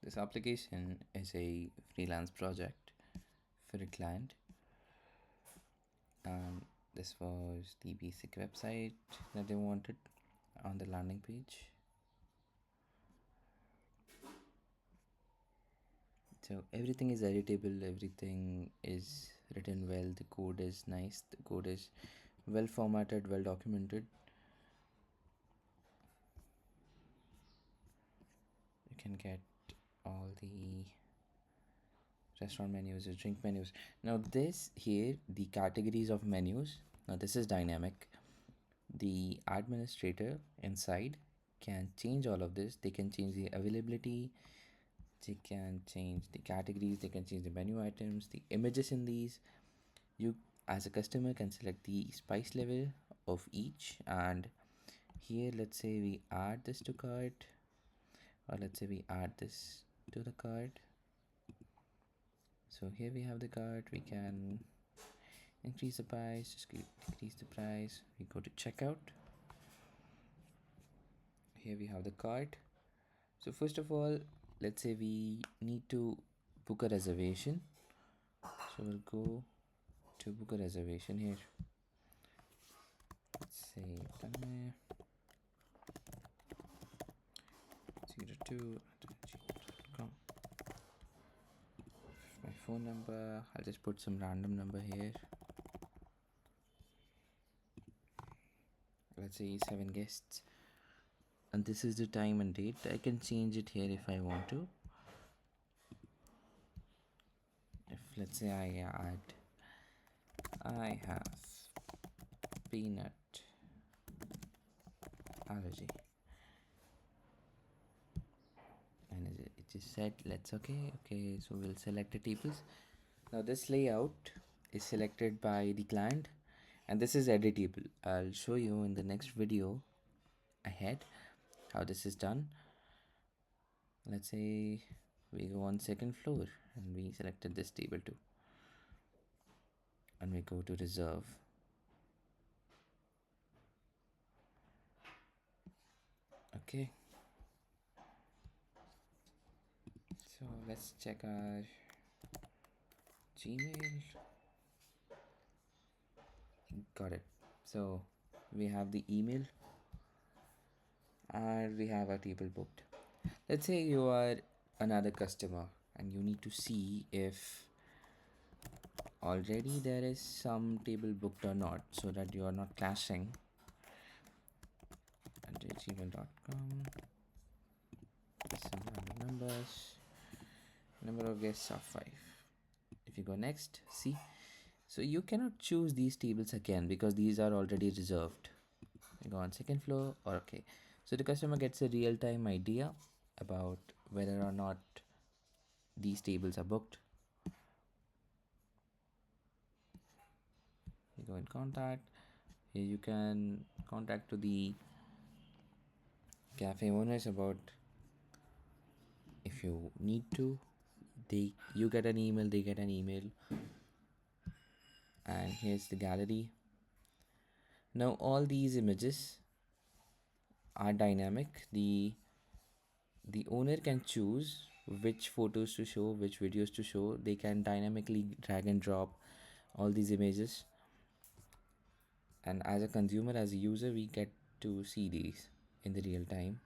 This application is a freelance project for a client, and this was the basic website that they wanted on the landing page. So everything is editable, everything is written well, the code is nice, the code is well formatted, well documented. You can get all the restaurant menus or drink menus. Now this here, the categories of menus, now this is dynamic. The administrator inside can change all of this. They can change the availability, they can change the categories, they can change the menu items, the images in these. You as a customer can select the spice level of each, and here let's say we add this to cart, or let's say we add this to the cart. So here we have the cart, we can increase the price, just decrease the price. We go to checkout. Here we have the cart. So first of all, let's say we need to book a reservation. So we'll go to book a reservation here. Let's say Tanmay 02@gmail.com. My phone number, I'll just put some random number here. Let's say 7 guests. And this is the time and date. I can change it here if I want to. If let's say I have peanut allergy, and it just said let's okay, so we'll select the tables. Now this layout is selected by the client, and this is editable. I'll show you in the next video ahead how this is done. Let's say we go on second floor and we selected this table too, and we go to reserve. Okay, so let's check our Gmail. Got it. So we have the email and we have our table booked. Let's say you are another customer and you need to see if already there is some table booked or not, so that you are not clashing. At gmail.com, some random numbers, number of guests are 5. If you go next, see, so you cannot choose these tables again because these are already reserved. You go on second floor, or okay, so the customer gets a real-time idea about whether or not these tables are booked. You go in contact. Here you can contact to the cafe owners about if you need to. You get an email, they get an email, and here's the gallery. Now all these images are dynamic. The owner can choose which photos to show, which videos to show. They can dynamically drag and drop all these images, and as a consumer, as a user, we get to see these in the real time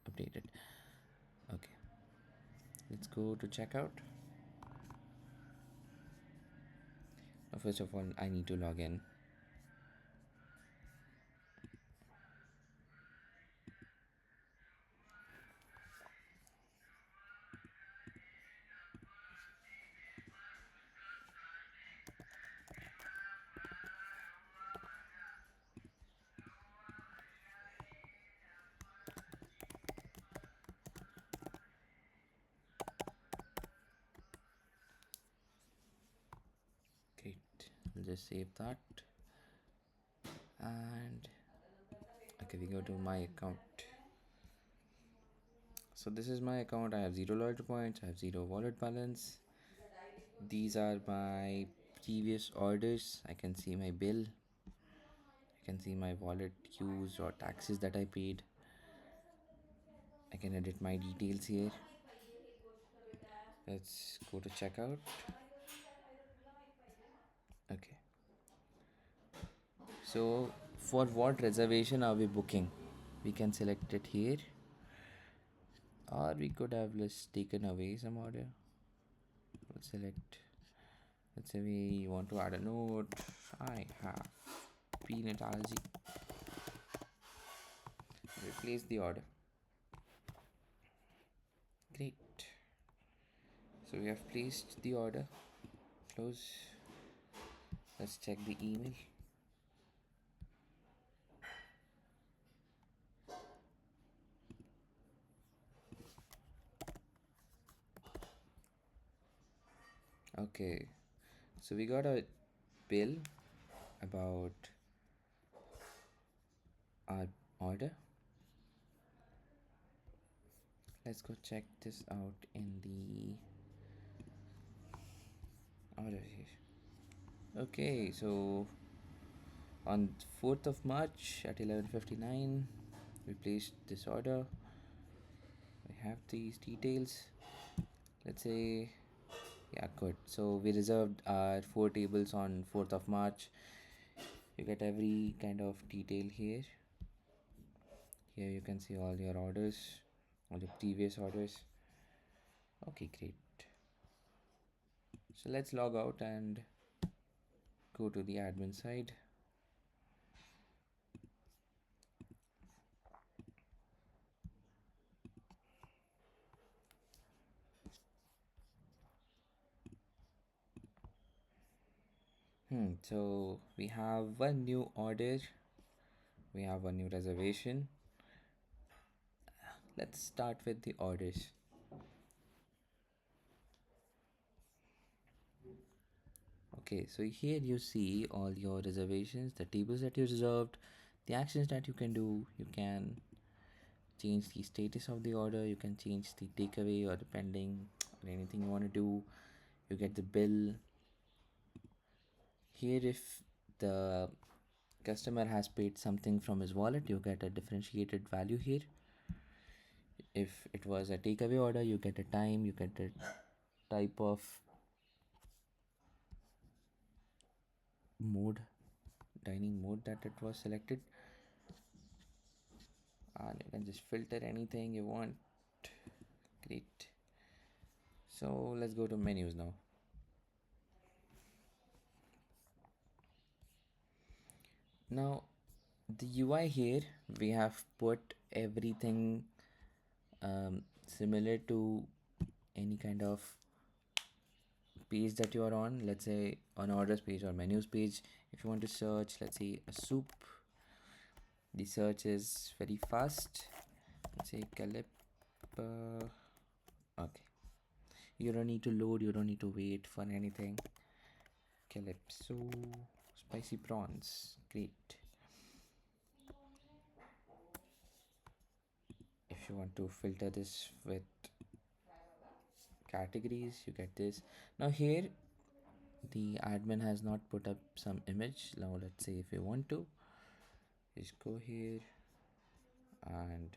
updated. Okay, let's go to checkout. Now first of all, I need to log in. Great, I'll just save that. And okay, we go to my account. So this is my account. I have 0 loyalty points, I have 0 wallet balance. These are my previous orders. I can see my bill, I can see my wallet use or taxes that I paid. I can edit my details here. Let's go to checkout. Okay. So for what reservation are we booking? We can select it here, or we could have just taken away some order. Let's select. Let's say we want to add a note. I have peanut allergy. Replace the order. Great. So we have placed the order. Close. Let's check the email. Okay. So we got a bill about our order. Let's go check this out in the order here. Okay, so on 4th of March at 11:59 we placed this order. We have these details. Let's say, yeah, good. So we reserved our 4 tables on 4th of March. You get every kind of detail here. Here you can see all your orders, all your previous orders. Okay, great. So let's log out and go to the admin side. So we have one new order, we have one new reservation. Let's start with the orders. Okay, so here you see all your reservations, the tables that you reserved, the actions that you can do. You can change the status of the order, you can change the takeaway or the pending or anything you want to do. You get the bill here. If the customer has paid something from his wallet, you get a differentiated value here. If it was a takeaway order, you get a time, you get a type of mode, dining mode that it was selected, and you can just filter anything you want. Great. So let's go to menus now. Now the UI here, we have put everything similar to any kind of page that you are on. Let's say on orders page or menus page, if you want to search, let's say a soup, the search is very fast. Let's say calip. Okay, you don't need to load, you don't need to wait for anything. Calypso spicy prawns, great. If you want to filter this with categories, you get this. Now here the admin has not put up some image. Now let's say if you want to, just go here and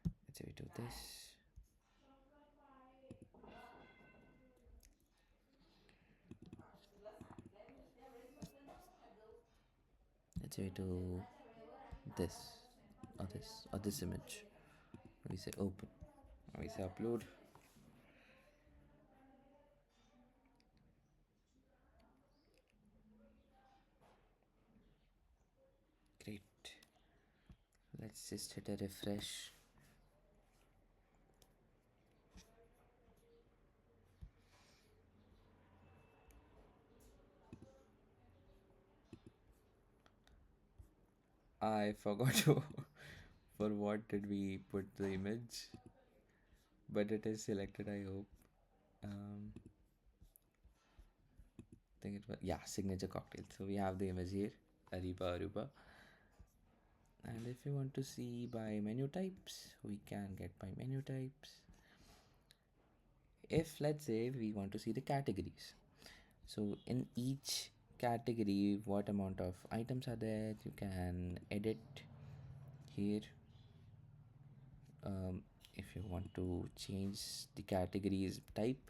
let's say we do this. Let's say we do this or this image. We say open. We say upload. Great. Let's just hit a refresh. I forgot to for what did we put the image, but it is selected, I hope. I think it was, yeah, signature cocktail. So we have the image here, Ariba Aruba. And if you want to see by menu types, we can get by menu types. If let's say we want to see the categories, so in each category, what amount of items are there, you can edit here. if you want to change the categories type,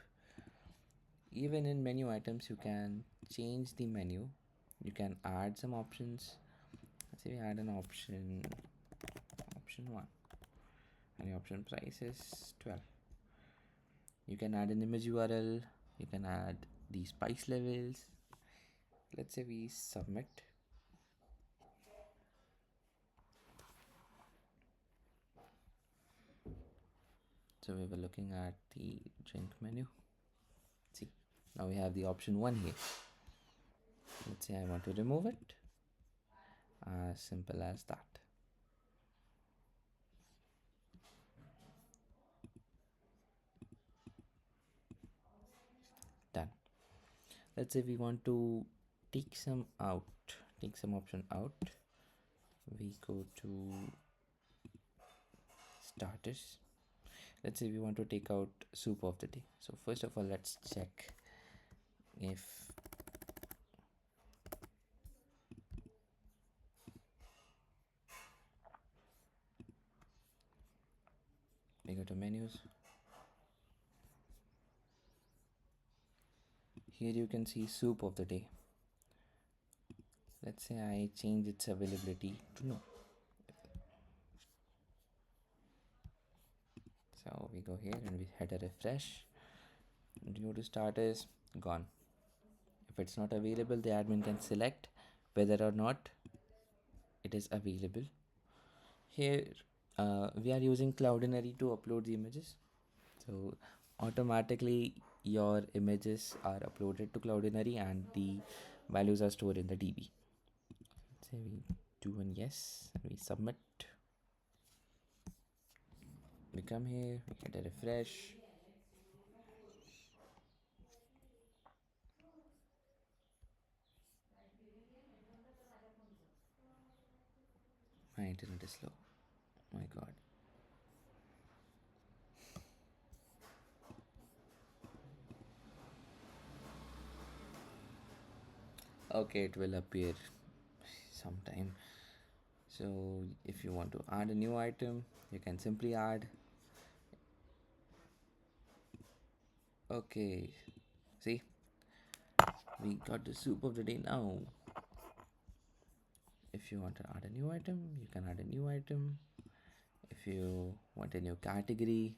even in menu items you can change the menu. You can add some options. Let's say we add an option 1, and the option price is 12. You can add an image URL, you can add the spice levels. Let's say we submit. So we were looking at the drink menu. See, now we have the option 1 here. Let's say I want to remove it. As simple as that. Done. Let's say we want to take some option out. We go to starters. Let's say we want to take out soup of the day. So first of all, let's check if we go to menus. Here you can see soup of the day. Let's say I change its availability to no. So we go here and we hit a refresh. And go to starters, gone. If it's not available, the admin can select whether or not it is available. Here we are using Cloudinary to upload the images. So automatically your images are uploaded to Cloudinary and the values are stored in the DB. Let's say we do one yes and we submit. We come here, we hit a refresh. My internet is slow. My god. Okay, it will appear sometime. So if you want to add a new item, you can simply add. Okay, see, we got the soup of the day now. If you want to add a new item, you can add a new item. If you want a new category,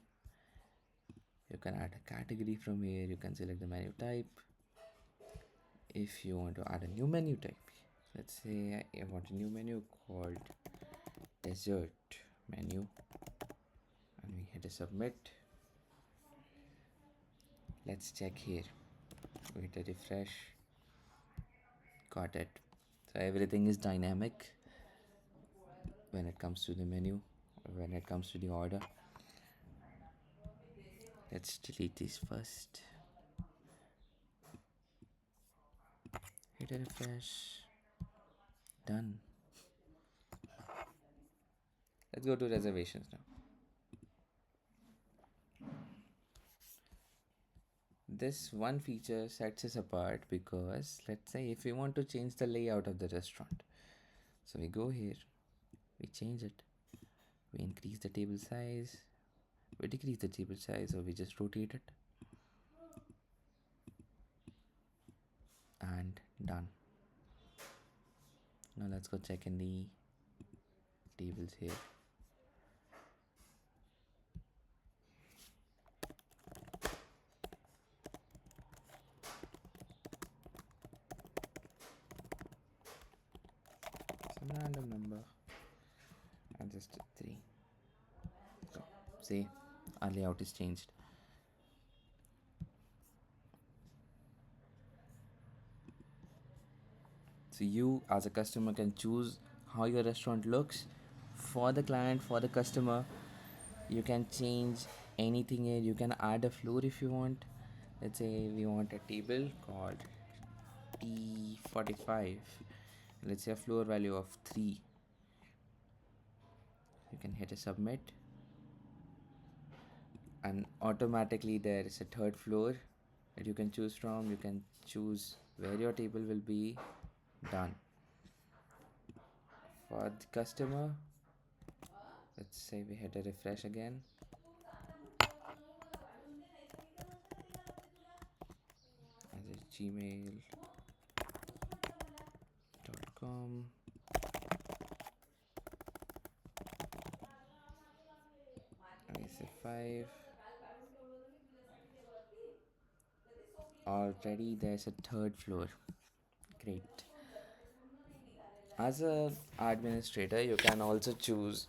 you can add a category from here. You can select the menu type. If you want to add a new menu type, let's say I want a new menu called dessert menu, and we hit a submit. Let's check here. We hit a refresh. Got it. So everything is dynamic when it comes to the menu, when it comes to the order. Let's delete this first. Hit a refresh. Done. Let's go to reservations now. This one feature sets us apart because let's say if we want to change the layout of the restaurant, so we go here, we change it, we increase the table size, we decrease the table size, or we just rotate it, and done. Now let's go check in the tables here. Some random number and just 3. So see, our layout is changed. So you as a customer can choose how your restaurant looks. For the client, for the customer, you can change anything here. You can add a floor if you want. Let's say we want a table called T45. Let's say a floor value of 3. You can hit a submit, and automatically there is a third floor that you can choose from. You can choose where your table will be. Done. For the customer, let's say we hit a refresh again. gmail.com. I say 5. Already there's a third floor. Great. As a administrator, you can also choose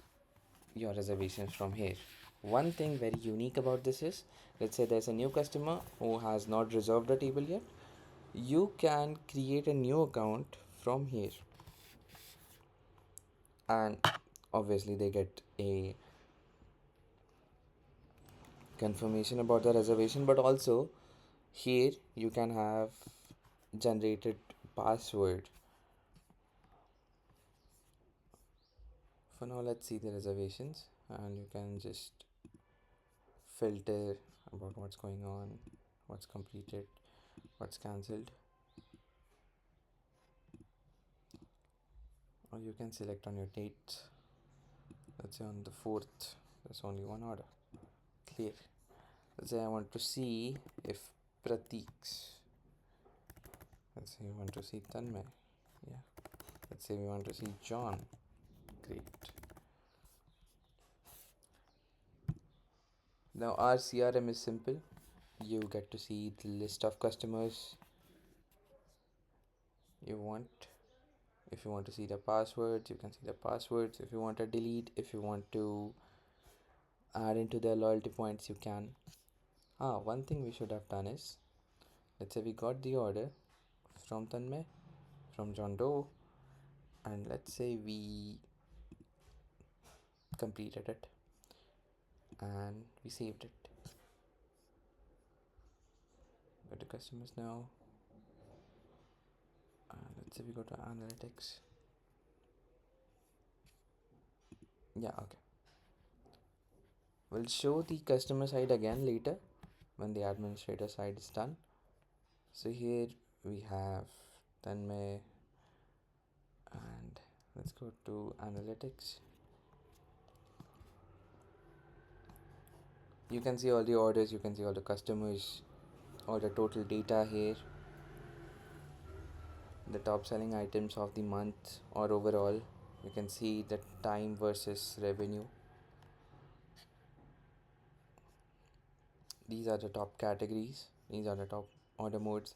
your reservations from here. One thing very unique about this is, let's say there's a new customer who has not reserved a table yet. You can create a new account from here, and obviously they get a confirmation about the reservation, but also here you can have generated password. For now, let's see the reservations, and you can just filter about what's going on, what's completed, what's cancelled, or you can select on your date. Let's say on the 4th, there's only one order. Clear. Let's say I want to see if Pratik's. Let's say we want to see Tanmay. Yeah. Let's say we want to see John. Great. Now our CRM is simple. You get to see the list of customers you want. If you want to see the passwords, you can see the passwords. If you want to delete, if you want to add into their loyalty points, you can. One thing we should have done is, let's say we got the order from Tanmay, from John Doe, and let's say we completed it and we saved it. Go to customers now. Let's say we go to analytics. Yeah, okay. We'll show the customer side again later when the administrator side is done. So here we have Tanmay, and let's go to analytics. You can see all the orders, you can see all the customers, all the total data here, the top selling items of the month or overall. You can see the time versus revenue. These are the top categories, these are the top order modes.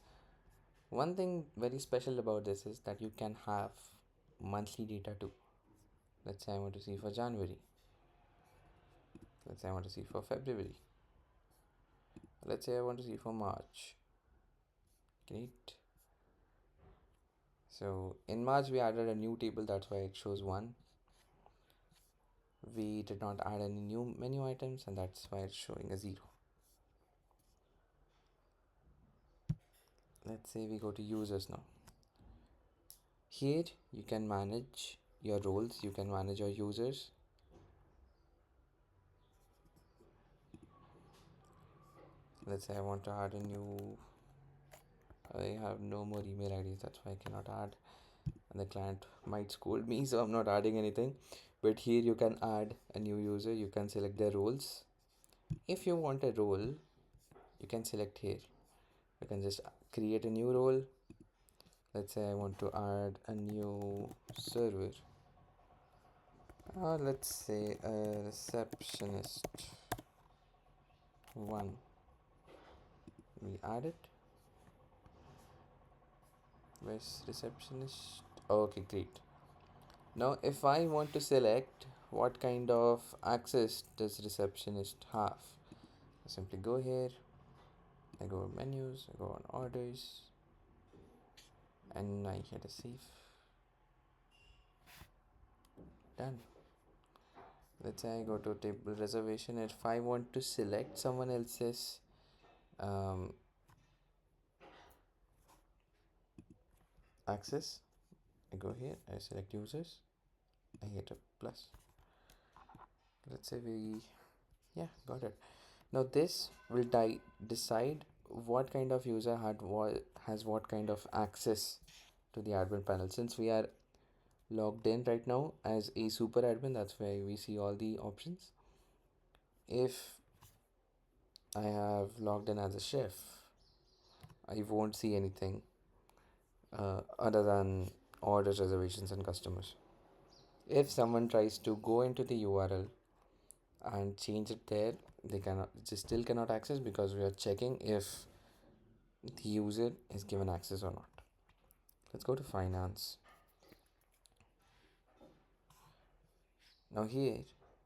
One thing very special about this is that you can have monthly data too. Let's say I want to see for January. Let's say I want to see for February. Let's say I want to see for March. Great. So in March we added a new table, that's why it shows 1. We did not add any new menu items, and that's why it's showing a 0. Let's say we go to users now. Here you can manage your roles, you can manage your users. Let's say I want to add a new. I have no more email IDs, that's why I cannot add, and the client might scold me, so I'm not adding anything. But here you can add a new user, you can select their roles. If you want a role, you can select here. You can just create a new role. Let's say I want to add a new server. Let's say a receptionist 1. We add it. Where's receptionist? Okay, great. Now if I want to select what kind of access does receptionist have, I simply go here, I go on menus, I go on orders, and I hit a save. Done. Let's say I go to table reservation. If I want to select someone else's access, I go here, I select users, I hit a plus. Let's say got it. Now this will decide what kind of user has what kind of access to the admin panel. Since we are logged in right now as a super admin, that's why we see all the options. If I have logged in as a chef, I won't see anything other than orders, reservations, and customers. If someone tries to go into the URL and change it there, they still cannot access because we are checking if the user is given access or not. Let's go to finance. Now here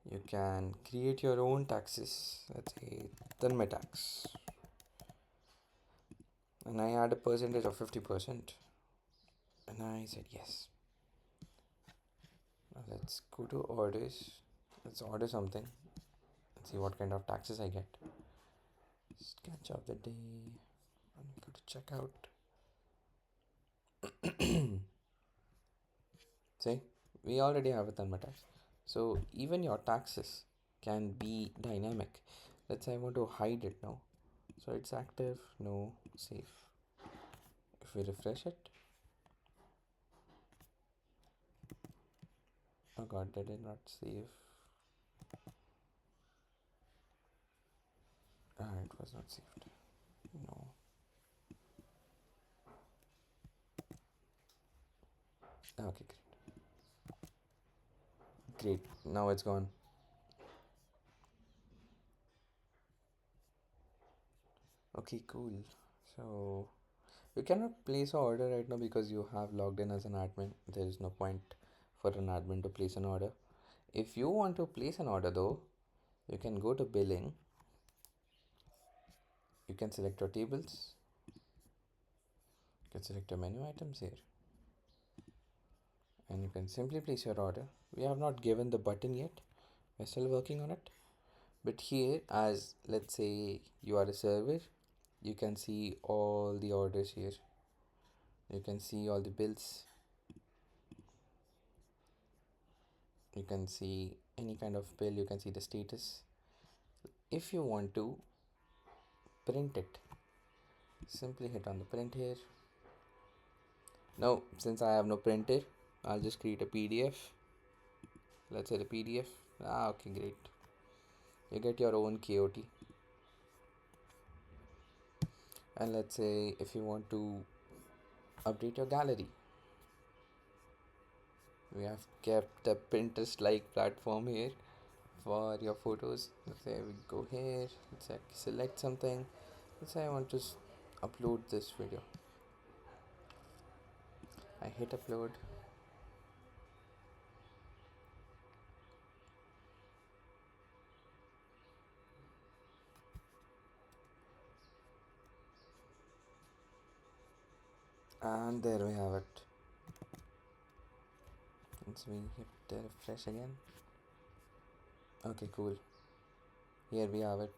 you can create your own taxes. Let's say Tanmay tax, and I add a percentage of 50%, and I said yes. Now let's go to orders. Let's order something. Let's see what kind of taxes I get. Sketch of the day, and we go to checkout. See, we already have a Tanmay tax. So even your taxes can be dynamic. Let's say I want to hide it now. So it's active, no, save. If we refresh it, oh god, did it not save? Ah, it was not saved. No. Okay, great. Now it's gone. Okay, cool. So you cannot place an order right now because you have logged in as an admin. There is no point for an admin to place an order. If you want to place an order though, you can go to billing. You can select your tables. You can select your menu items here. And you can simply place your order. We have not given the button yet. We're still working on it. But here, as let's say you are a server, you can see all the orders here. You can see all the bills. You can see any kind of bill. You can see the status. If you want to print it, simply hit on the print here. Now, since I have no printer, I'll just create a PDF. Let's say the PDF. Ah, okay, great. You get your own KOT. And let's say if you want to update your gallery, we have kept a Pinterest like platform here for your photos. Let's say we go here, let's say select something. Let's say I want to upload this video. I hit upload. And there we have it. Once we hit the refresh again. Okay, cool. Here we have it.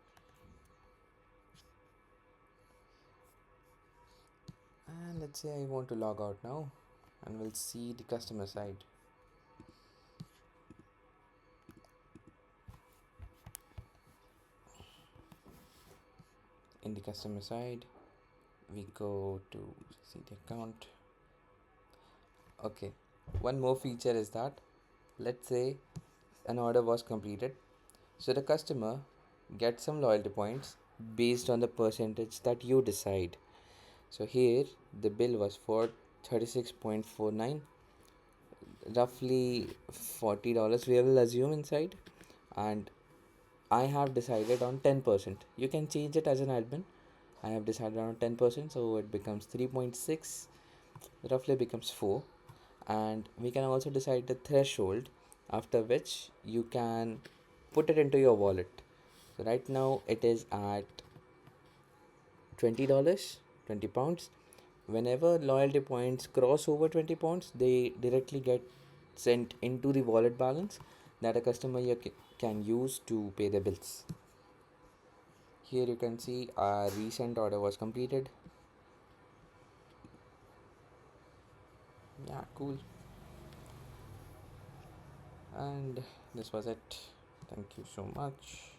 And let's say I want to log out now, and we'll see the customer side. In the customer side, we go to see the account. Okay, one more feature is that let's say an order was completed, so the customer gets some loyalty points based on the percentage that you decide. So here the bill was for 36.49, roughly $40 we will assume inside, and I have decided on 10%. You can change it as an admin. I have decided on 10%, so it becomes 3.6, roughly becomes 4. And we can also decide the threshold after which you can put it into your wallet. So right now it is at $20, £20. Whenever loyalty points cross over £20, they directly get sent into the wallet balance that a customer can use to pay the bills. Here you can see our recent order was completed. Yeah, cool. And this was it. Thank you so much.